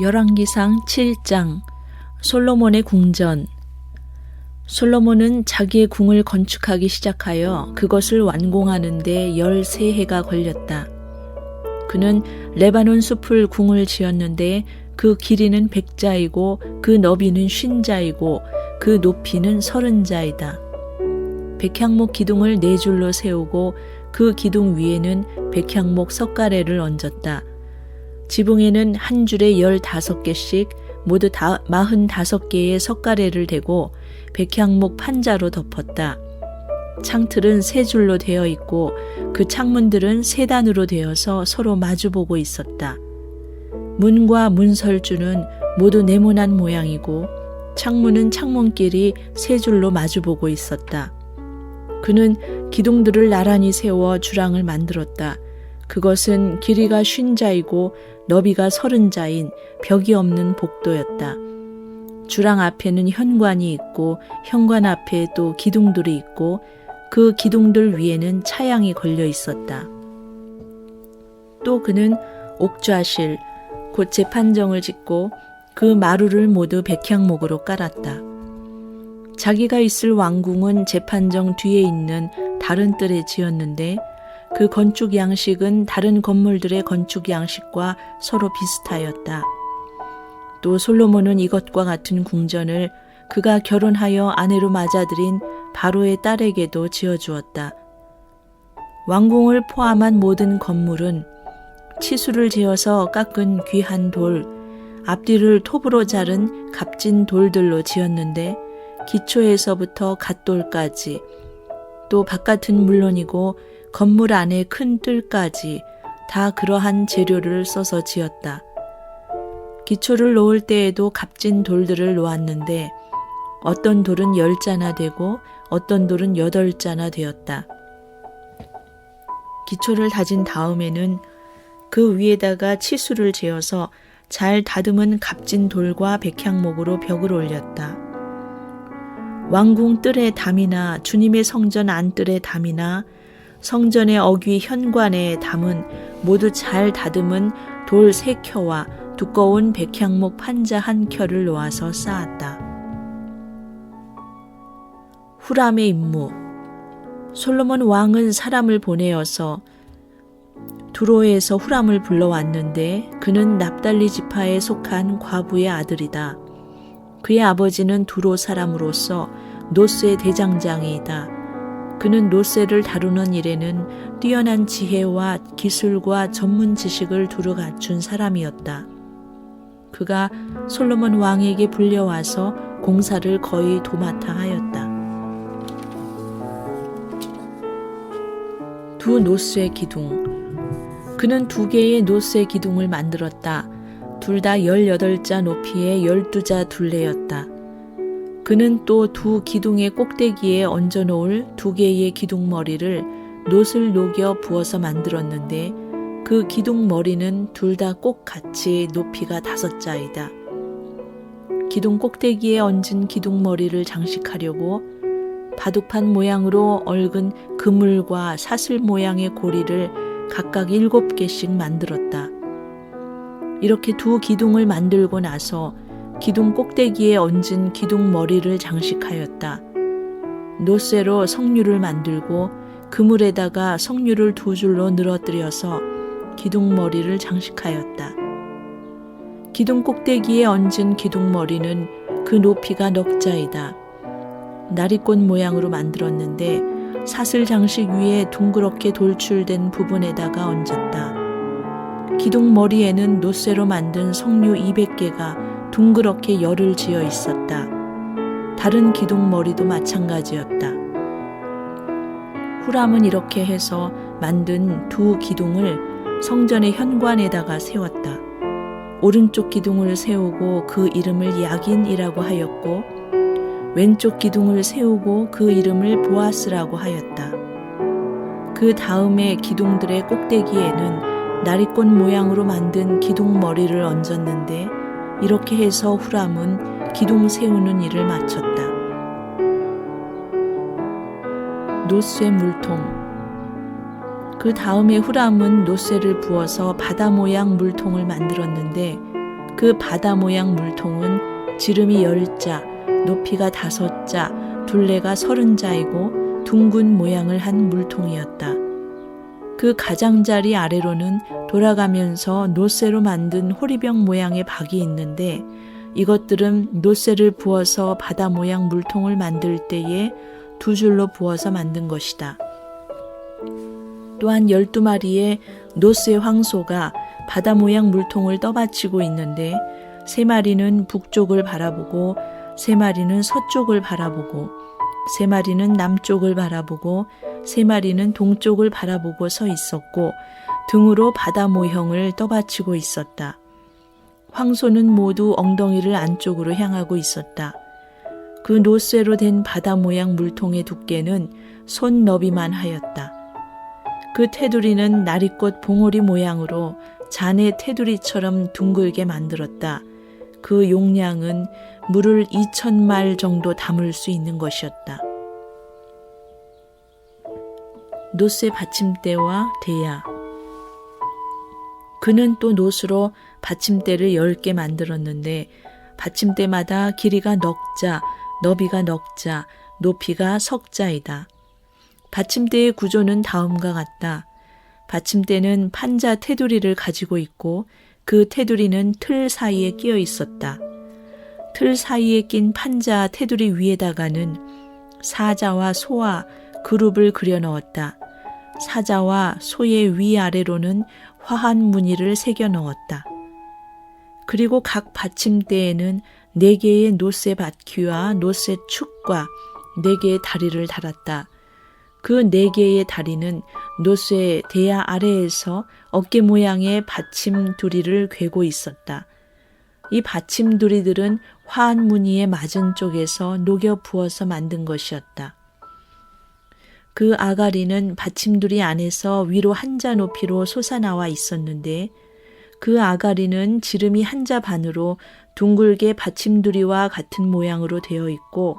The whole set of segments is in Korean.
열왕기상 7장 솔로몬의 궁전. 솔로몬은 자기의 궁을 건축하기 시작하여 그것을 완공하는 데 13해가 걸렸다. 그는 레바논 숲을 궁을 지었는데 그 길이는 100자이고 그 너비는 50자이고 그 높이는 30자이다. 백향목 기둥을 4줄로 세우고 그 기둥 위에는 백향목 석가래를 얹었다. 지붕에는 한 줄에 15개씩 모두 45개의 석가래를 대고 백향목 판자로 덮었다. 창틀은 3줄로 되어 있고 그 창문들은 3단으로 되어서 서로 마주보고 있었다. 문과 문설주는 모두 네모난 모양이고 창문은 창문끼리 3줄로 마주보고 있었다. 그는 기둥들을 나란히 세워 주랑을 만들었다. 그것은 길이가 50자이고 너비가 30자인 벽이 없는 복도였다. 주랑 앞에는 현관이 있고 현관 앞에 또 기둥들이 있고 그 기둥들 위에는 차양이 걸려 있었다. 또 그는 옥좌실, 곧 재판정을 짓고 그 마루를 모두 백향목으로 깔았다. 자기가 있을 왕궁은 재판정 뒤에 있는 다른 뜰에 지었는데 그 건축 양식은 다른 건물들의 건축 양식과 서로 비슷하였다. 또 솔로몬은 이것과 같은 궁전을 그가 결혼하여 아내로 맞아들인 바로의 딸에게도 지어주었다. 왕궁을 포함한 모든 건물은 치수를 재어서 깎은 귀한 돌, 앞뒤를 톱으로 자른 값진 돌들로 지었는데 기초에서부터 갓돌까지, 또 바깥은 물론이고 건물 안에 큰 뜰까지 다 그러한 재료를 써서 지었다. 기초를 놓을 때에도 값진 돌들을 놓았는데 어떤 돌은 10자나 되고 어떤 돌은 8자나 되었다. 기초를 다진 다음에는 그 위에다가 치수를 재어서 잘 다듬은 값진 돌과 백향목으로 벽을 올렸다. 왕궁 뜰의 담이나 주님의 성전 안뜰의 담이나 성전의 어귀 현관의 담은 모두 잘 다듬은 돌 3켜와 두꺼운 백향목 판자 1켜를 놓아서 쌓았다. 후람의 임무. 솔로몬 왕은 사람을 보내어서 두로에서 후람을 불러왔는데 그는 납달리 지파에 속한 과부의 아들이다. 그의 아버지는 두로 사람으로서 노스의 대장장이이다. 그는 노새를 다루는 일에는 뛰어난 지혜와 기술과 전문 지식을 두루 갖춘 사람이었다. 그가 솔로몬 왕에게 불려와서 공사를 거의 도맡아 하였다. 두 노새 기둥. 그는 2개의 노새 기둥을 만들었다. 둘 다 18자 높이의 12자 둘레였다. 그는 또 2 기둥의 꼭대기에 얹어 놓을 2개의 기둥머리를 놋을 녹여 부어서 만들었는데 그 기둥머리는 둘 다 꼭 같이 높이가 5자이다. 기둥 꼭대기에 얹은 기둥머리를 장식하려고 바둑판 모양으로 얽은 그물과 사슬 모양의 고리를 각각 7개씩 만들었다. 이렇게 2 기둥을 만들고 나서 기둥 꼭대기에 얹은 기둥 머리를 장식하였다. 노쇠로 석류를 만들고 그물에다가 석류를 2줄로 늘어뜨려서 기둥 머리를 장식하였다. 기둥 꼭대기에 얹은 기둥 머리는 그 높이가 넉자이다. 나리꽃 모양으로 만들었는데 사슬 장식 위에 둥그렇게 돌출된 부분에다가 얹었다. 기둥 머리에는 노쇠로 만든 석류 200개가 둥그렇게 열을 지어 있었다. 다른 기둥 머리도 마찬가지였다. 후람은 이렇게 해서 만든 2 기둥을 성전의 현관에다가 세웠다. 오른쪽 기둥을 세우고 그 이름을 야긴이라고 하였고 왼쪽 기둥을 세우고 그 이름을 보아스라고 하였다. 그 다음에 기둥들의 꼭대기에는 나리꽃 모양으로 만든 기둥 머리를 얹었는데 이렇게 해서 후람은 기둥 세우는 일을 마쳤다. 노쇠 물통. 그 다음에 후람은 노쇠를 부어서 바다 모양 물통을 만들었는데 그 바다 모양 물통은 지름이 10자, 높이가 5자, 둘레가 30자이고 둥근 모양을 한 물통이었다. 그 가장자리 아래로는 돌아가면서 노쇠로 만든 호리병 모양의 박이 있는데 이것들은 노쇠를 부어서 바다 모양 물통을 만들 때에 2줄로 부어서 만든 것이다. 또한 12마리의 노쇠 황소가 바다 모양 물통을 떠받치고 있는데 3마리는 북쪽을 바라보고 3마리는 서쪽을 바라보고 3마리는 남쪽을 바라보고 3마리는 동쪽을 바라보고 서 있었고 등으로 바다 모형을 떠받치고 있었다. 황소는 모두 엉덩이를 안쪽으로 향하고 있었다. 그 노쇠로 된 바다 모양 물통의 두께는 손 너비만 하였다. 그 테두리는 나리꽃 봉오리 모양으로 잔의 테두리처럼 둥글게 만들었다. 그 용량은 물을 2,000말 정도 담을 수 있는 것이었다. 노쇠 받침대와 대야. 그는 또 노수로 받침대를 10개 만들었는데 받침대마다 길이가 넉자, 너비가 넉자, 높이가 석자이다. 받침대의 구조는 다음과 같다. 받침대는 판자 테두리를 가지고 있고 그 테두리는 틀 사이에 끼어 있었다. 틀 사이에 낀 판자 테두리 위에다가는 사자와 소와 그룹을 그려 넣었다. 사자와 소의 위아래로는 화한 무늬를 새겨 넣었다. 그리고 각 받침대에는 4개의 노쇠 바퀴와 노쇠 축과 4개의 다리를 달았다. 그 4개의 다리는 노쇠 대야 아래에서 어깨 모양의 받침두리를 괴고 있었다. 이 받침두리들은 화한 무늬의 맞은 쪽에서 녹여 부어서 만든 것이었다. 그 아가리는 받침두리 안에서 위로 한자 높이로 솟아나와 있었는데 그 아가리는 지름이 한자 반으로 둥글게 받침두리와 같은 모양으로 되어 있고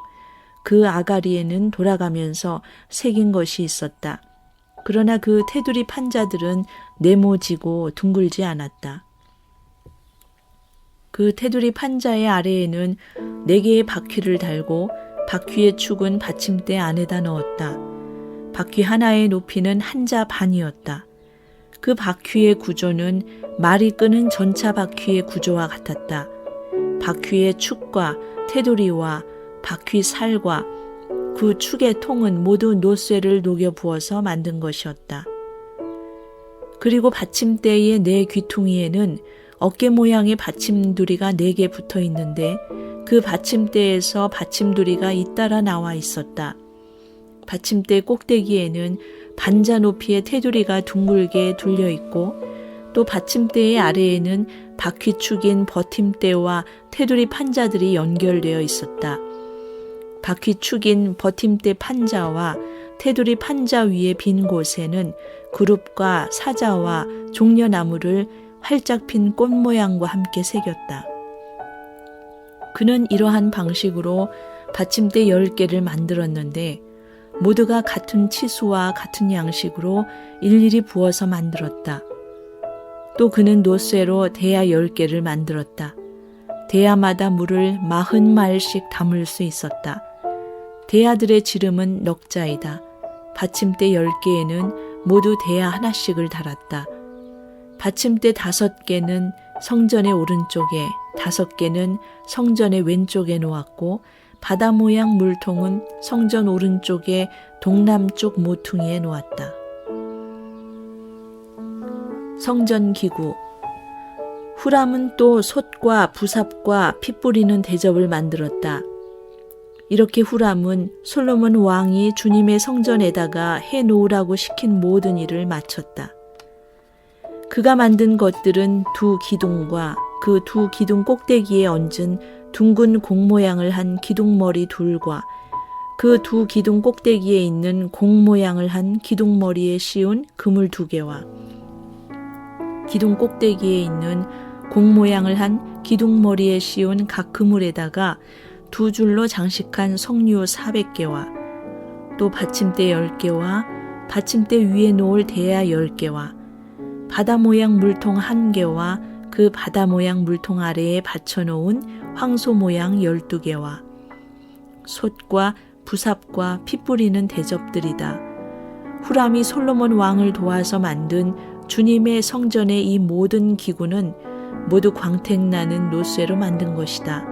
그 아가리에는 돌아가면서 새긴 것이 있었다. 그러나 그 테두리 판자들은 네모지고 둥글지 않았다. 그 테두리 판자의 아래에는 4개의 바퀴를 달고 바퀴의 축은 받침대 안에다 넣었다. 바퀴 하나의 높이는 한자 반이었다. 그 바퀴의 구조는 말이 끄는 전차 바퀴의 구조와 같았다. 바퀴의 축과 테두리와 바퀴 살과 그 축의 통은 모두 노쇠를 녹여 부어서 만든 것이었다. 그리고 받침대의 4 귀퉁이에는 어깨 모양의 받침두리가 4개 붙어 있는데 그 받침대에서 받침두리가 잇따라 나와 있었다. 받침대 꼭대기에는 반자 높이의 테두리가 둥글게 둘려 있고 또 받침대의 아래에는 바퀴축인 버팀대와 테두리 판자들이 연결되어 있었다. 바퀴축인 버팀대 판자와 테두리 판자 위의 빈 곳에는 그룹과 사자와 종려나무를 활짝 핀 꽃 모양과 함께 새겼다. 그는 이러한 방식으로 받침대 10개를 만들었는데 모두가 같은 치수와 같은 양식으로 일일이 부어서 만들었다. 또 그는 노쇠로 대야 10개를 만들었다. 대야마다 물을 40말씩 담을 수 있었다. 대야들의 지름은 넉자이다. 받침대 10개에는 모두 대야 하나씩을 달았다. 받침대 5개는 성전의 오른쪽에, 5개는 성전의 왼쪽에 놓았고 바다 모양 물통은 성전 오른쪽에 동남쪽 모퉁이에 놓았다. 성전 기구. 후람은 또 솥과 부삽과 피 뿌리는 대접을 만들었다. 이렇게 후람은 솔로몬 왕이 주님의 성전에다가 해놓으라고 시킨 모든 일을 마쳤다. 그가 만든 것들은 2 기둥과 그 2 기둥 꼭대기에 얹은 둥근 공 모양을 한 기둥머리 둘과 그 2 기둥 꼭대기에 있는 공 모양을 한 기둥머리에 씌운 그물 2개와 기둥 꼭대기에 있는 공 모양을 한 기둥머리에 씌운 각 그물에다가 2줄로 장식한 석류 400개와 또 받침대 10개와 받침대 위에 놓을 대야 10개와 바다 모양 물통 1개와 그 바다 모양 물통 아래에 받쳐놓은 황소 모양 12개와 솥과 부삽과 피 뿌리는 대접들이다. 후람이 솔로몬 왕을 도와서 만든 주님의 성전의 이 모든 기구는 모두 광택나는 노쇠로 만든 것이다.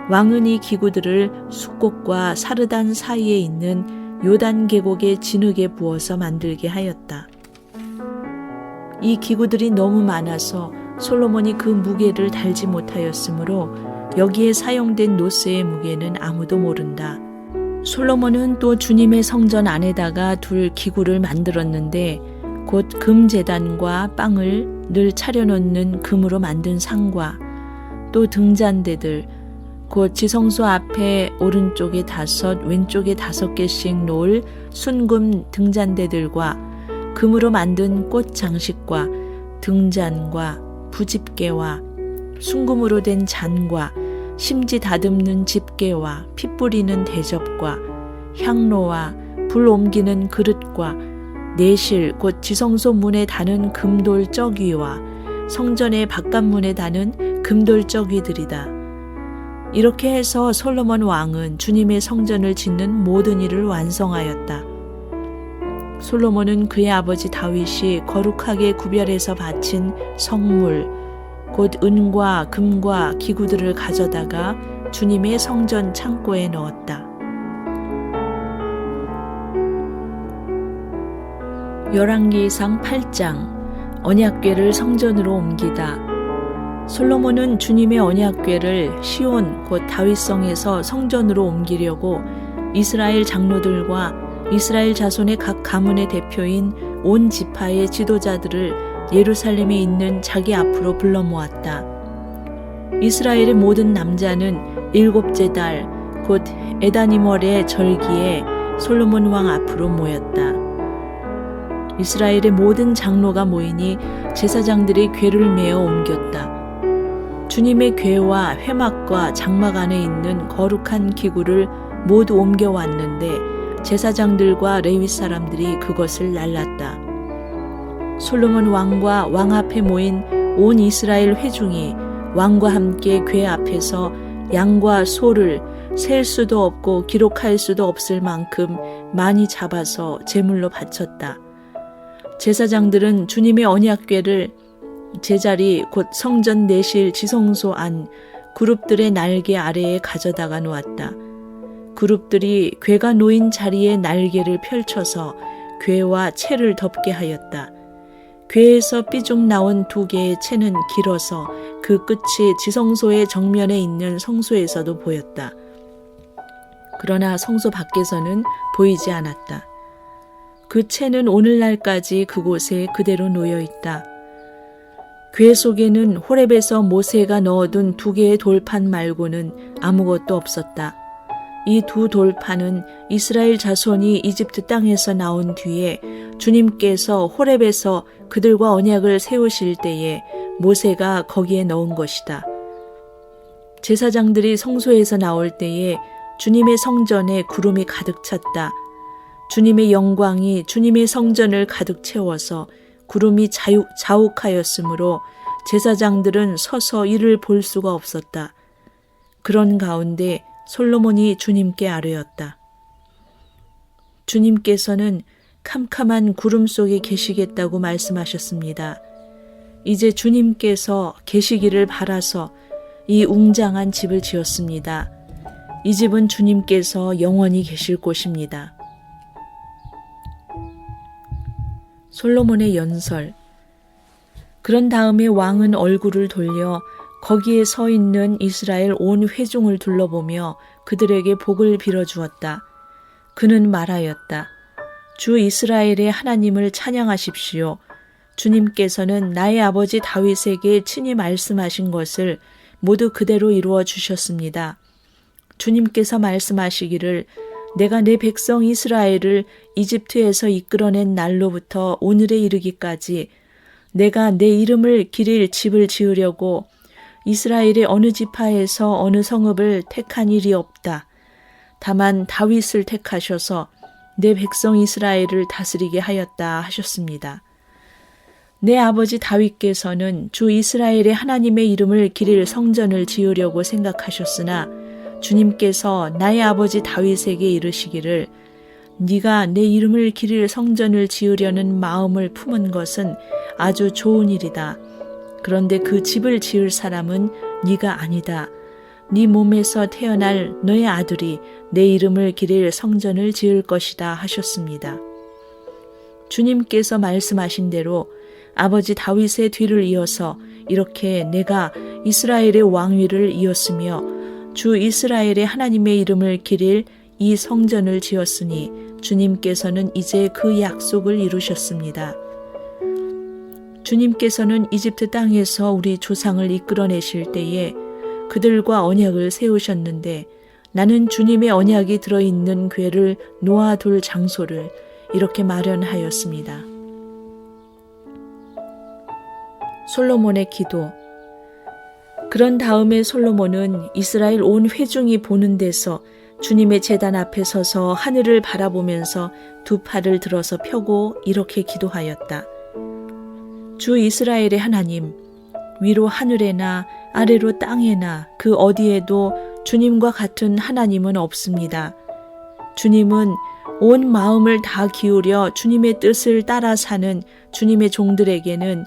왕은 이 기구들을 숫곡과 사르단 사이에 있는 요단 계곡의 진흙에 부어서 만들게 하였다. 이 기구들이 너무 많아서 솔로몬이 그 무게를 달지 못하였으므로 여기에 사용된 노쇠의 무게는 아무도 모른다. 솔로몬은 또 주님의 성전 안에다가 둘 기구를 만들었는데 곧 금제단과 빵을 늘 차려놓는 금으로 만든 상과 또 등잔대들 곧 지성소 앞에 오른쪽에 5, 왼쪽에 5개씩 놓을 순금 등잔대들과 금으로 만든 꽃 장식과 등잔과 부집게와 순금으로 된 잔과 심지 다듬는 집게와 피 뿌리는 대접과 향로와 불 옮기는 그릇과 내실 곧 지성소 문에 다는 금돌 쩌귀와 성전의 바깥문에 다는 금돌 쩌귀들이다. 이렇게 해서 솔로몬 왕은 주님의 성전을 짓는 모든 일을 완성하였다. 솔로몬은 그의 아버지 다윗이 거룩하게 구별해서 바친 성물, 곧 은과 금과 기구들을 가져다가 주님의 성전 창고에 넣었다. 열왕기상 8장 언약궤를 성전으로 옮기다. 솔로몬은 주님의 언약궤를 시온 곧 다윗성에서 성전으로 옮기려고 이스라엘 장로들과 이스라엘 자손의 각 가문의 대표인 온 지파의 지도자들을 예루살렘에 있는 자기 앞으로 불러 모았다. 이스라엘의 모든 남자는 7째 달 곧 에다니멀의 절기에 솔로몬 왕 앞으로 모였다. 이스라엘의 모든 장로가 모이니 제사장들이 궤를 메어 옮겼다. 주님의 궤와 회막과 장막 안에 있는 거룩한 기구를 모두 옮겨왔는데 제사장들과 레위 사람들이 그것을 날랐다. 솔로몬 왕과 왕 앞에 모인 온 이스라엘 회중이 왕과 함께 궤 앞에서 양과 소를 셀 수도 없고 기록할 수도 없을 만큼 많이 잡아서 제물로 바쳤다. 제사장들은 주님의 언약궤를 제자리 곧 성전 내실 지성소 안 그룹들의 날개 아래에 가져다가 놓았다. 그룹들이 궤가 놓인 자리에 날개를 펼쳐서 궤와 채를 덮게 하였다. 궤에서 삐죽 나온 2개의 채는 길어서 그 끝이 지성소의 정면에 있는 성소에서도 보였다. 그러나 성소 밖에서는 보이지 않았다. 그 채는 오늘날까지 그곳에 그대로 놓여 있다. 궤 속에는 호렙에서 모세가 넣어둔 2개의 돌판 말고는 아무것도 없었다. 이 2 돌판은 이스라엘 자손이 이집트 땅에서 나온 뒤에 주님께서 호렙에서 그들과 언약을 세우실 때에 모세가 거기에 넣은 것이다. 제사장들이 성소에서 나올 때에 주님의 성전에 구름이 가득 찼다. 주님의 영광이 주님의 성전을 가득 채워서 구름이 자욱하였으므로 제사장들은 서서 이를 볼 수가 없었다. 그런 가운데 솔로몬이 주님께 아뢰었다. 주님께서는 캄캄한 구름 속에 계시겠다고 말씀하셨습니다. 이제 주님께서 계시기를 바라서 이 웅장한 집을 지었습니다. 이 집은 주님께서 영원히 계실 곳입니다. 솔로몬의 연설. 그런 다음에 왕은 얼굴을 돌려 거기에 서 있는 이스라엘 온 회중을 둘러보며 그들에게 복을 빌어주었다. 그는 말하였다. 주 이스라엘의 하나님을 찬양하십시오. 주님께서는 나의 아버지 다윗에게 친히 말씀하신 것을 모두 그대로 이루어 주셨습니다. 주님께서 말씀하시기를 내가 내 백성 이스라엘을 이집트에서 이끌어낸 날로부터 오늘에 이르기까지 내가 내 이름을 기릴 집을 지으려고 이스라엘의 어느 지파에서 어느 성읍을 택한 일이 없다. 다만 다윗을 택하셔서 내 백성 이스라엘을 다스리게 하였다 하셨습니다. 내 아버지 다윗께서는 주 이스라엘의 하나님의 이름을 기릴 성전을 지으려고 생각하셨으나 주님께서 나의 아버지 다윗에게 이르시기를 네가 내 이름을 기릴 성전을 지으려는 마음을 품은 것은 아주 좋은 일이다. 그런데 그 집을 지을 사람은 네가 아니다. 네 몸에서 태어날 너의 아들이 내 이름을 기릴 성전을 지을 것이다 하셨습니다. 주님께서 말씀하신 대로 아버지 다윗의 뒤를 이어서 이렇게 내가 이스라엘의 왕위를 이었으며 주 이스라엘의 하나님의 이름을 기릴 이 성전을 지었으니 주님께서는 이제 그 약속을 이루셨습니다. 주님께서는 이집트 땅에서 우리 조상을 이끌어내실 때에 그들과 언약을 세우셨는데 나는 주님의 언약이 들어있는 궤를 놓아둘 장소를 이렇게 마련하였습니다. 솔로몬의 기도. 그런 다음에 솔로몬은 이스라엘 온 회중이 보는 데서 주님의 제단 앞에 서서 하늘을 바라보면서 두 팔을 들어서 펴고 이렇게 기도하였다. 주 이스라엘의 하나님, 위로 하늘에나 아래로 땅에나 그 어디에도 주님과 같은 하나님은 없습니다. 주님은 온 마음을 다 기울여 주님의 뜻을 따라 사는 주님의 종들에게는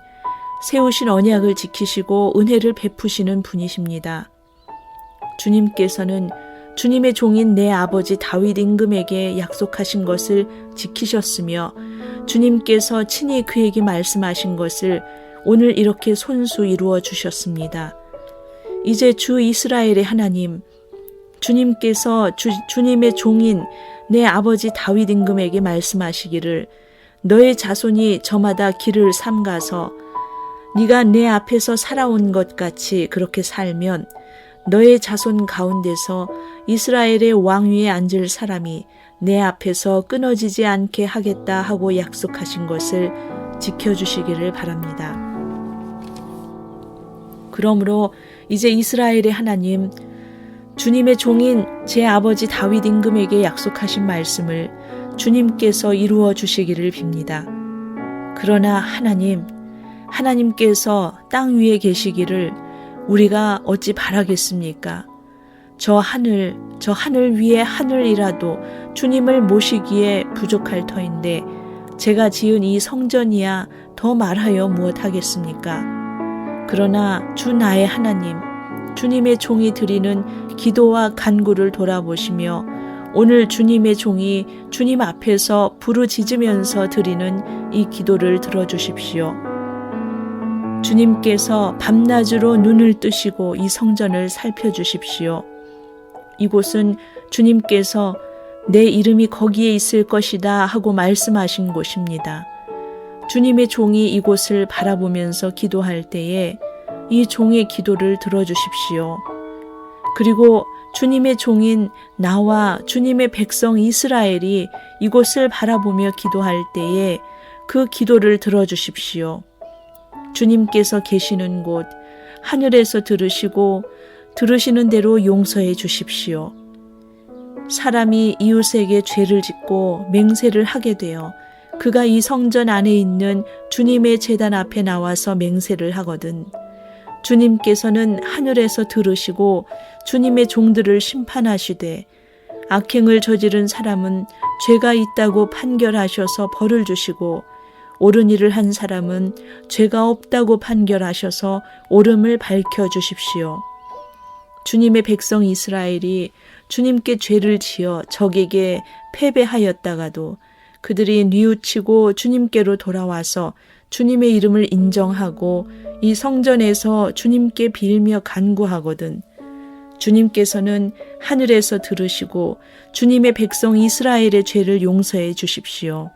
세우신 언약을 지키시고 은혜를 베푸시는 분이십니다. 주님께서는 주님의 종인 내 아버지 다윗 임금에게 약속하신 것을 지키셨으며 주님께서 친히 그에게 말씀하신 것을 오늘 이렇게 손수 이루어 주셨습니다. 이제 주 이스라엘의 하나님, 주님께서 주님의 종인 내 아버지 다윗 임금에게 말씀하시기를 너의 자손이 저마다 길을 삼가서 네가 내 앞에서 살아온 것 같이 그렇게 살면 너의 자손 가운데서 이스라엘의 왕위에 앉을 사람이 내 앞에서 끊어지지 않게 하겠다 하고 약속하신 것을 지켜주시기를 바랍니다. 그러므로 이제 이스라엘의 하나님, 주님의 종인 제 아버지 다윗 임금에게 약속하신 말씀을 주님께서 이루어 주시기를 빕니다. 그러나 하나님께서 땅 위에 계시기를 우리가 어찌 바라겠습니까? 저 하늘 위에 하늘이라도 주님을 모시기에 부족할 터인데 제가 지은 이 성전이야 더 말하여 무엇하겠습니까? 그러나 주 나의 하나님, 주님의 종이 드리는 기도와 간구를 돌아보시며 오늘 주님의 종이 주님 앞에서 부르짖으면서 드리는 이 기도를 들어주십시오. 주님께서 밤낮으로 눈을 뜨시고 이 성전을 살펴주십시오. 이곳은 주님께서 내 이름이 거기에 있을 것이다 하고 말씀하신 곳입니다. 주님의 종이 이곳을 바라보면서 기도할 때에 이 종의 기도를 들어주십시오. 그리고 주님의 종인 나와 주님의 백성 이스라엘이 이곳을 바라보며 기도할 때에 그 기도를 들어주십시오. 주님께서 계시는 곳 하늘에서 들으시고 들으시는 대로 용서해 주십시오. 사람이 이웃에게 죄를 짓고 맹세를 하게 되어 그가 이 성전 안에 있는 주님의 제단 앞에 나와서 맹세를 하거든 주님께서는 하늘에서 들으시고 주님의 종들을 심판하시되 악행을 저지른 사람은 죄가 있다고 판결하셔서 벌을 주시고 옳은 일을 한 사람은 죄가 없다고 판결하셔서 옳음을 밝혀주십시오. 주님의 백성 이스라엘이 주님께 죄를 지어 적에게 패배하였다가도 그들이 뉘우치고 주님께로 돌아와서 주님의 이름을 인정하고 이 성전에서 주님께 빌며 간구하거든 주님께서는 하늘에서 들으시고 주님의 백성 이스라엘의 죄를 용서해 주십시오.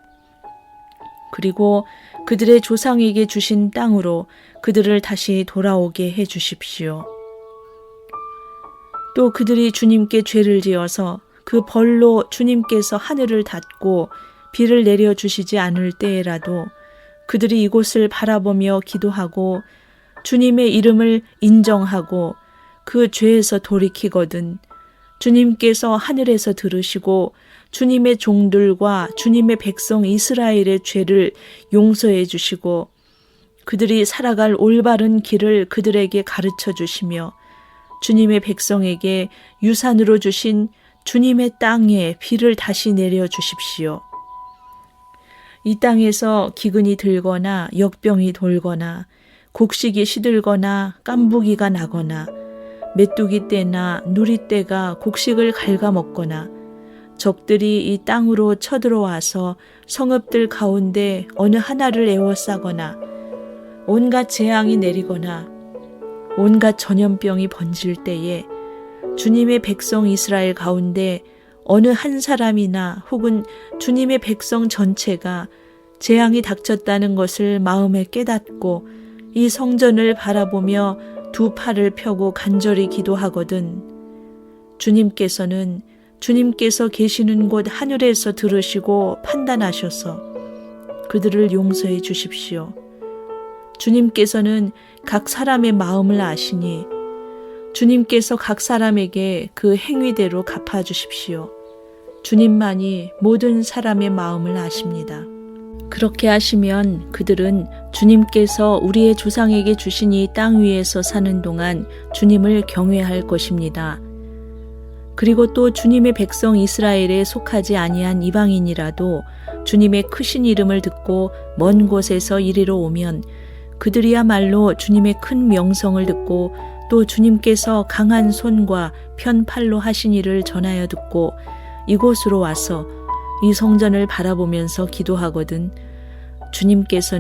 그리고 그들의 조상에게 주신 땅으로 그들을 다시 돌아오게 해 주십시오. 또 그들이 주님께 죄를 지어서 그 벌로 주님께서 하늘을 닫고 비를 내려주시지 않을 때에라도 그들이 이곳을 바라보며 기도하고 주님의 이름을 인정하고 그 죄에서 돌이키거든 주님께서 하늘에서 들으시고 주님의 종들과 주님의 백성 이스라엘의 죄를 용서해 주시고 그들이 살아갈 올바른 길을 그들에게 가르쳐 주시며 주님의 백성에게 유산으로 주신 주님의 땅에 비를 다시 내려 주십시오. 이 땅에서 기근이 들거나 역병이 돌거나 곡식이 시들거나 깐부기가 나거나 메뚜기 떼나 누리 떼가 곡식을 갉아먹거나 적들이 이 땅으로 쳐들어와서 성읍들 가운데 어느 하나를 에워싸거나 온갖 재앙이 내리거나 온갖 전염병이 번질 때에 주님의 백성 이스라엘 가운데 어느 한 사람이나 혹은 주님의 백성 전체가 재앙이 닥쳤다는 것을 마음에 깨닫고 이 성전을 바라보며 두 팔을 펴고 간절히 기도하거든 주님께서 계시는 곳 하늘에서 들으시고 판단하셔서 그들을 용서해 주십시오. 주님께서는 각 사람의 마음을 아시니 주님께서 각 사람에게 그 행위대로 갚아주십시오. 주님만이 모든 사람의 마음을 아십니다. 그렇게 하시면 그들은 주님께서 우리의 조상에게 주신 이 땅 위에서 사는 동안 주님을 경외할 것입니다. 그리고 또 주님의 백성 이스라엘에 속하지 아니한 이방인이라도 주님의 크신 이름을 듣고 먼 곳에서 이리로 오면 그들이야말로 주님의 큰 명성을 듣고 또 주님께서 강한 손과 편팔로 하신 일을 전하여 듣고 이곳으로 와서 이 성전을 바라보면서 기도하거든 주님께서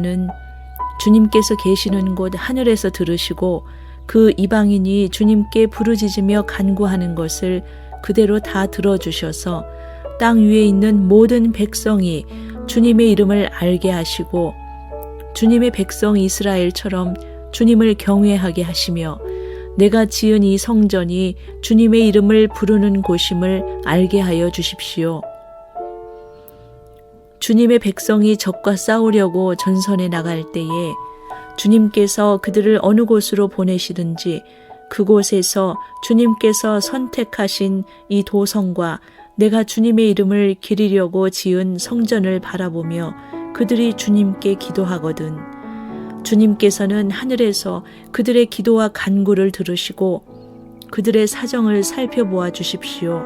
계시는 곳 하늘에서 들으시고 그 이방인이 주님께 부르짖으며 간구하는 것을 그대로 다 들어주셔서 땅 위에 있는 모든 백성이 주님의 이름을 알게 하시고 주님의 백성 이스라엘처럼 주님을 경외하게 하시며 내가 지은 이 성전이 주님의 이름을 부르는 곳임을 알게 하여 주십시오. 주님의 백성이 적과 싸우려고 전선에 나갈 때에 주님께서 그들을 어느 곳으로 보내시든지 그곳에서 주님께서 선택하신 이 도성과 내가 주님의 이름을 기리려고 지은 성전을 바라보며 그들이 주님께 기도하거든 주님께서는 하늘에서 그들의 기도와 간구를 들으시고 그들의 사정을 살펴보아 주십시오.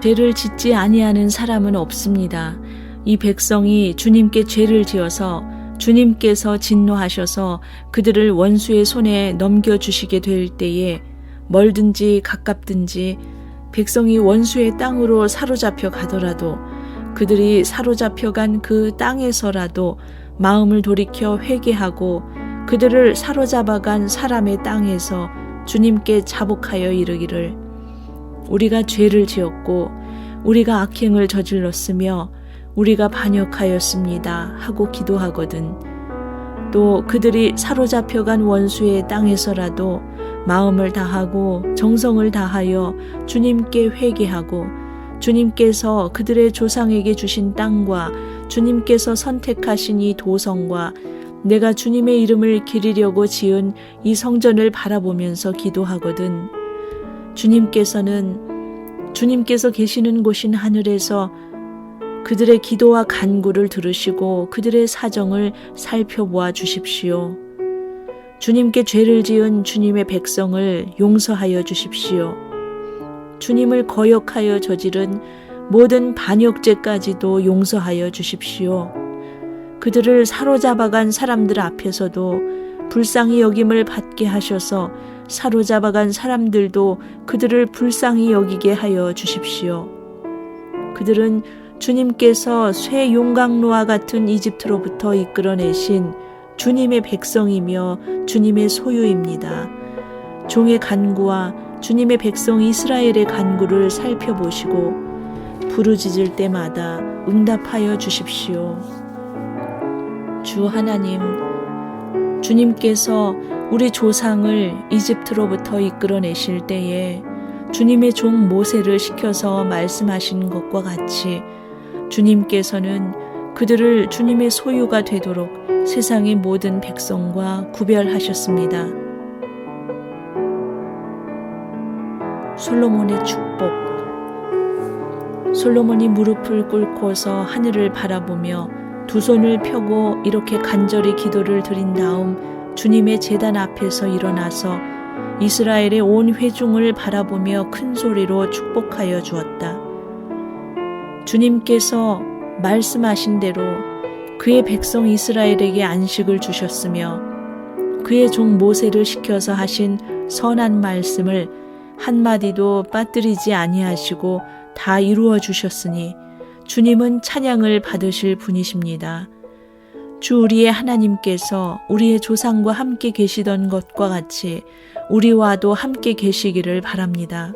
죄를 짓지 아니하는 사람은 없습니다. 이 백성이 주님께 죄를 지어서 주님께서 진노하셔서 그들을 원수의 손에 넘겨주시게 될 때에 멀든지 가깝든지 백성이 원수의 땅으로 사로잡혀 가더라도 그들이 사로잡혀간 그 땅에서라도 마음을 돌이켜 회개하고 그들을 사로잡아간 사람의 땅에서 주님께 자복하여 이르기를 우리가 죄를 지었고 우리가 악행을 저질렀으며 우리가 반역하였습니다 하고 기도하거든 또 그들이 사로잡혀간 원수의 땅에서라도 마음을 다하고 정성을 다하여 주님께 회개하고 주님께서 그들의 조상에게 주신 땅과 주님께서 선택하신 이 도성과 내가 주님의 이름을 기리려고 지은 이 성전을 바라보면서 기도하거든 주님께서 계시는 곳인 하늘에서 그들의 기도와 간구를 들으시고 그들의 사정을 살펴보아 주십시오. 주님께 죄를 지은 주님의 백성을 용서하여 주십시오. 주님을 거역하여 저지른 모든 반역죄까지도 용서하여 주십시오. 그들을 사로잡아간 사람들 앞에서도 불쌍히 여김을 받게 하셔서 사로잡아간 사람들도 그들을 불쌍히 여기게 하여 주십시오. 그들은 주님께서 쇠 용광로와 같은 이집트로부터 이끌어내신 주님의 백성이며 주님의 소유입니다. 종의 간구와 주님의 백성 이스라엘의 간구를 살펴보시고 부르짖을 때마다 응답하여 주십시오. 주 하나님, 주님께서 우리 조상을 이집트로부터 이끌어내실 때에 주님의 종 모세를 시켜서 말씀하신 것과 같이 주님께서는 그들을 주님의 소유가 되도록 세상의 모든 백성과 구별하셨습니다. 솔로몬의 축복. 솔로몬이 무릎을 꿇고서 하늘을 바라보며 두 손을 펴고 이렇게 간절히 기도를 드린 다음 주님의 제단 앞에서 일어나서 이스라엘의 온 회중을 바라보며 큰 소리로 축복하여 주었다. 주님께서 말씀하신 대로 그의 백성 이스라엘에게 안식을 주셨으며 그의 종 모세를 시켜서 하신 선한 말씀을 한마디도 빠뜨리지 아니하시고 다 이루어 주셨으니 주님은 찬양을 받으실 분이십니다. 주 우리의 하나님께서 우리의 조상과 함께 계시던 것과 같이 우리와도 함께 계시기를 바랍니다.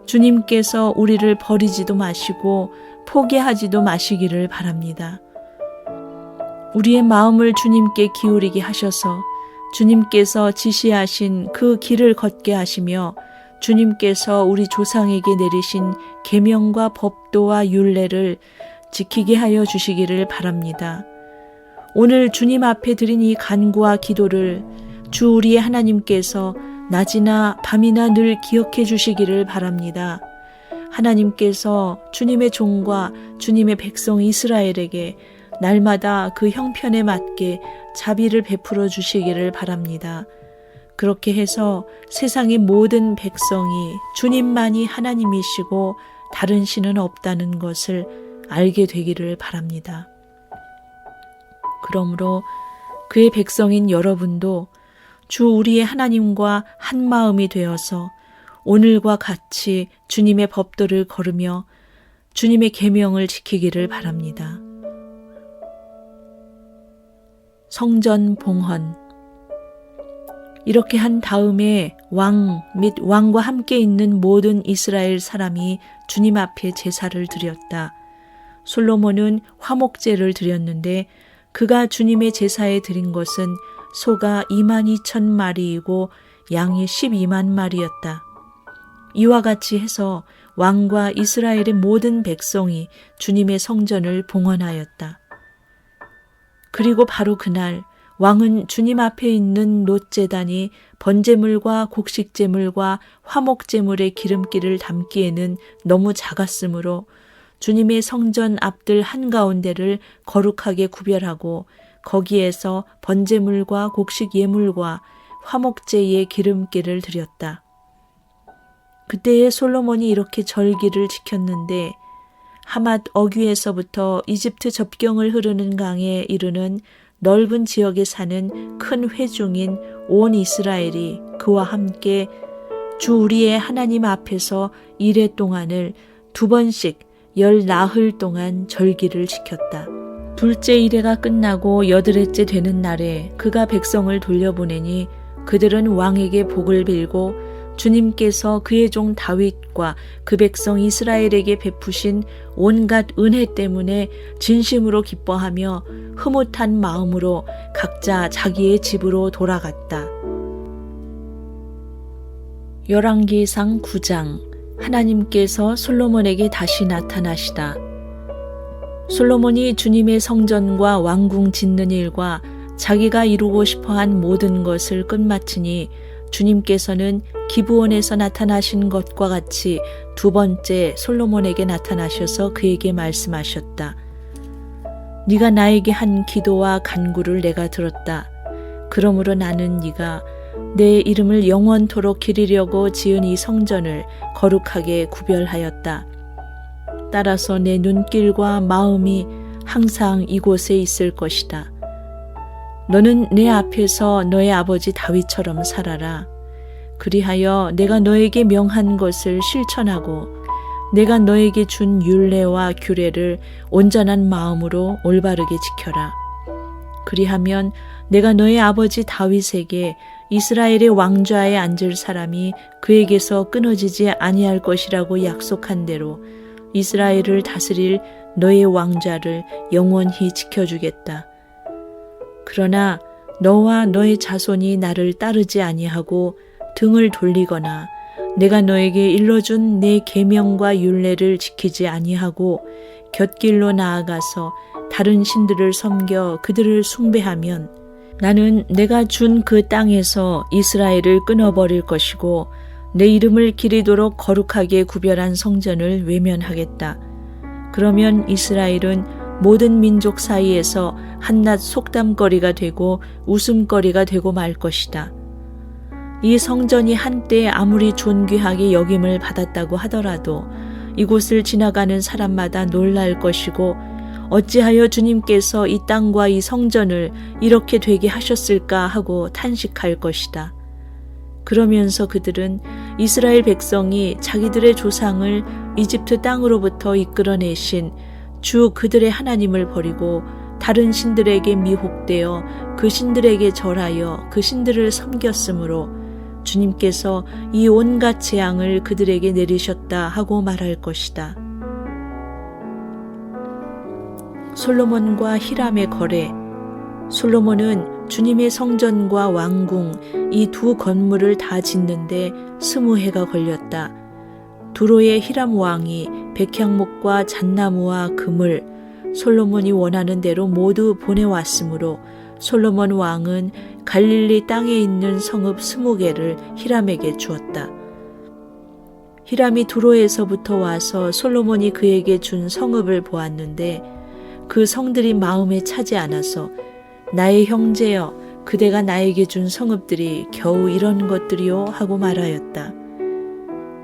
주님께서 우리를 버리지도 마시고 포기하지도 마시기를 바랍니다. 우리의 마음을 주님께 기울이게 하셔서 주님께서 지시하신 그 길을 걷게 하시며 주님께서 우리 조상에게 내리신 계명과 법도와 율례를 지키게 하여 주시기를 바랍니다. 오늘 주님 앞에 드린 이 간구와 기도를 주 우리의 하나님께서 낮이나 밤이나 늘 기억해 주시기를 바랍니다. 하나님께서 주님의 종과 주님의 백성 이스라엘에게 날마다 그 형편에 맞게 자비를 베풀어 주시기를 바랍니다. 그렇게 해서 세상의 모든 백성이 주님만이 하나님이시고 다른 신은 없다는 것을 알게 되기를 바랍니다. 그러므로 그의 백성인 여러분도 주 우리의 하나님과 한 마음이 되어서 오늘과 같이 주님의 법도를 걸으며 주님의 계명을 지키기를 바랍니다. 성전 봉헌. 이렇게 한 다음에 왕 및 왕과 함께 있는 모든 이스라엘 사람이 주님 앞에 제사를 드렸다. 솔로몬은 화목제를 드렸는데 그가 주님의 제사에 드린 것은 소가 22,000마리이고 양이 12만 마리였다. 이와 같이 해서 왕과 이스라엘의 모든 백성이 주님의 성전을 봉헌하였다. 그리고 바로 그날 왕은 주님 앞에 있는 놋제단이 번제물과 곡식제물과 화목제물의 기름기를 담기에는 너무 작았으므로 주님의 성전 앞들 한가운데를 거룩하게 구별하고 거기에서 번제물과 곡식 예물과 화목제의 기름기를 드렸다. 그때에 솔로몬이 이렇게 절기를 지켰는데 하맛 어귀에서부터 이집트 접경을 흐르는 강에 이르는 넓은 지역에 사는 큰 회중인 온 이스라엘이 그와 함께 주 우리의 하나님 앞에서 이레 동안을 2번씩 10나흘 동안 절기를 지켰다. 둘째 이레가 끝나고 8회째 되는 날에 그가 백성을 돌려보내니 그들은 왕에게 복을 빌고 주님께서 그의 종 다윗과 그 백성 이스라엘에게 베푸신 온갖 은혜 때문에 진심으로 기뻐하며 흐뭇한 마음으로 각자 자기의 집으로 돌아갔다. 열왕기상 9장. 하나님께서 솔로몬에게 다시 나타나시다. 솔로몬이 주님의 성전과 왕궁 짓는 일과 자기가 이루고 싶어한 모든 것을 끝마치니 주님께서는 기브온에서 나타나신 것과 같이 2번째 솔로몬에게 나타나셔서 그에게 말씀하셨다. 네가 나에게 한 기도와 간구를 내가 들었다. 그러므로 나는 네가 내 이름을 영원토록 기리려고 지은 이 성전을 거룩하게 구별하였다. 따라서 내 눈길과 마음이 항상 이곳에 있을 것이다. 너는 내 앞에서 너의 아버지 다윗처럼 살아라. 그리하여 내가 너에게 명한 것을 실천하고 내가 너에게 준 율례와 규례를 온전한 마음으로 올바르게 지켜라. 그리하면 내가 너의 아버지 다윗에게 이스라엘의 왕좌에 앉을 사람이 그에게서 끊어지지 아니할 것이라고 약속한 대로 이스라엘을 다스릴 너의 왕좌를 영원히 지켜주겠다. 그러나 너와 너의 자손이 나를 따르지 아니하고 등을 돌리거나 내가 너에게 일러준 내 계명과 율례를 지키지 아니하고 곁길로 나아가서 다른 신들을 섬겨 그들을 숭배하면 나는 내가 준 그 땅에서 이스라엘을 끊어버릴 것이고 내 이름을 기리도록 거룩하게 구별한 성전을 외면하겠다. 그러면 이스라엘은 모든 민족 사이에서 한낱 속담거리가 되고 웃음거리가 되고 말 것이다. 이 성전이 한때 아무리 존귀하게 여김을 받았다고 하더라도 이곳을 지나가는 사람마다 놀랄 것이고 어찌하여 주님께서 이 땅과 이 성전을 이렇게 되게 하셨을까 하고 탄식할 것이다. 그러면서 그들은 이스라엘 백성이 자기들의 조상을 이집트 땅으로부터 이끌어내신 주 그들의 하나님을 버리고 다른 신들에게 미혹되어 그 신들에게 절하여 그 신들을 섬겼으므로 주님께서 이 온갖 재앙을 그들에게 내리셨다 하고 말할 것이다. 솔로몬과 히람의 거래. 솔로몬은 주님의 성전과 왕궁 이 두 건물을 다 짓는데 20해가 걸렸다. 두로의 히람 왕이 백향목과 잣나무와 금을 솔로몬이 원하는 대로 모두 보내왔으므로 솔로몬 왕은 갈릴리 땅에 있는 성읍 20개를 히람에게 주었다. 히람이 두로에서부터 와서 솔로몬이 그에게 준 성읍을 보았는데 그 성들이 마음에 차지 않아서 나의 형제여 그대가 나에게 준 성읍들이 겨우 이런 것들이요 하고 말하였다.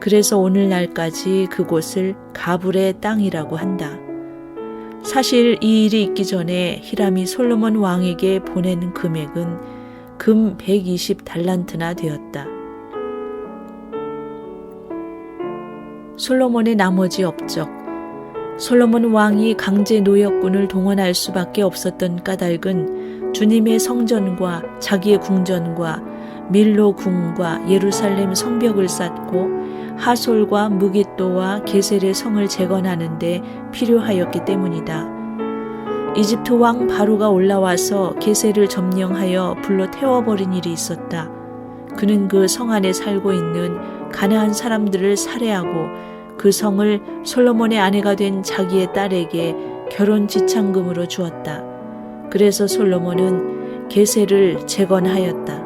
그래서 오늘날까지 그곳을 가불의 땅이라고 한다. 사실 이 일이 있기 전에 히람이 솔로몬 왕에게 보낸 금액은 금 120달란트나 되었다. 솔로몬의 나머지 업적. 솔로몬 왕이 강제 노역군을 동원할 수밖에 없었던 까닭은 주님의 성전과 자기의 궁전과 밀로 궁과 예루살렘 성벽을 쌓고 하솔과 무깃도와 게셀의 성을 재건하는 데 필요하였기 때문이다. 이집트 왕 바로가 올라와서 게셀을 점령하여 불로 태워버린 일이 있었다. 그는 그 성 안에 살고 있는 가나안 사람들을 살해하고 그 성을 솔로몬의 아내가 된 자기의 딸에게 결혼 지창금으로 주었다. 그래서 솔로몬은 게셀을 재건하였다.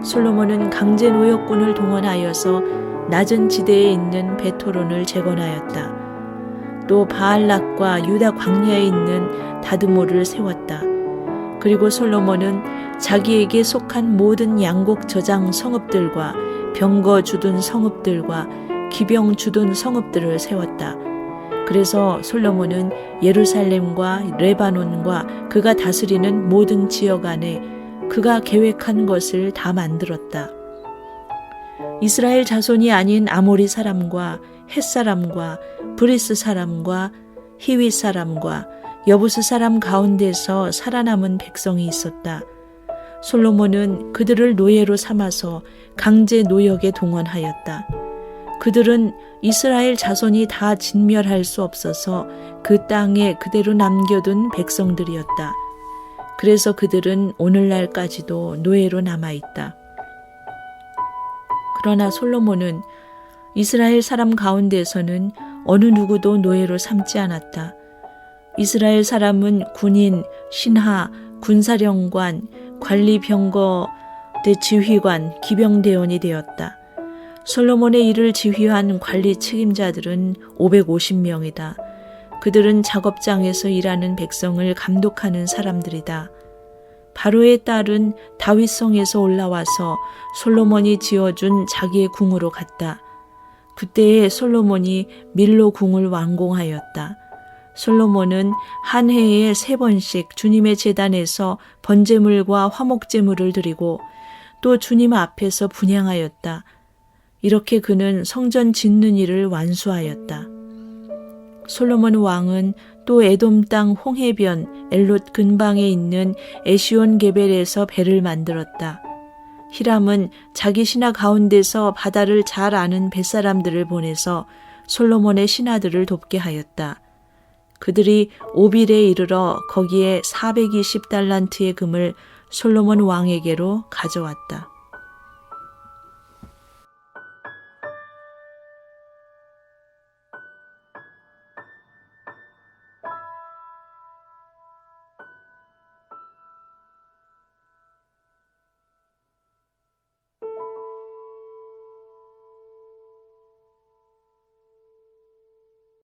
솔로몬은 강제 노역군을 동원하여서 낮은 지대에 있는 베토론을 재건하였다. 또 바알락과 유다 광야에 있는 다드모를 세웠다. 그리고 솔로몬은 자기에게 속한 모든 양곡 저장 성읍들과 병거 주둔 성읍들과 기병 주둔 성읍들을 세웠다. 그래서 솔로몬은 예루살렘과 레바논과 그가 다스리는 모든 지역 안에 그가 계획한 것을 다 만들었다. 이스라엘 자손이 아닌 아모리 사람과 헷 사람과 브리스 사람과 히윗 사람과 여부스 사람 가운데서 살아남은 백성이 있었다. 솔로몬은 그들을 노예로 삼아서 강제 노역에 동원하였다. 그들은 이스라엘 자손이 다 진멸할 수 없어서 그 땅에 그대로 남겨둔 백성들이었다. 그래서 그들은 오늘날까지도 노예로 남아있다. 그러나 솔로몬은 이스라엘 사람 가운데서는 어느 누구도 노예로 삼지 않았다. 이스라엘 사람은 군인, 신하, 군사령관, 관리병거 대지휘관, 기병대원이 되었다. 솔로몬의 일을 지휘한 관리 책임자들은 550명이다. 그들은 작업장에서 일하는 백성을 감독하는 사람들이다. 바로의 딸은 다윗성에서 올라와서 솔로몬이 지어준 자기의 궁으로 갔다. 그때에 솔로몬이 밀로 궁을 완공하였다. 솔로몬은 한 해에 3번씩 주님의 제단에서 번제물과 화목제물을 드리고 또 주님 앞에서 분향하였다. 이렇게 그는 성전 짓는 일을 완수하였다. 솔로몬 왕은 또 에돔 땅 홍해변 엘롯 근방에 있는 에시온 게벨에서 배를 만들었다. 히람은 자기 신하 가운데서 바다를 잘 아는 뱃사람들을 보내서 솔로몬의 신하들을 돕게 하였다. 그들이 오빌에 이르러 거기에 420달란트의 금을 솔로몬 왕에게로 가져왔다.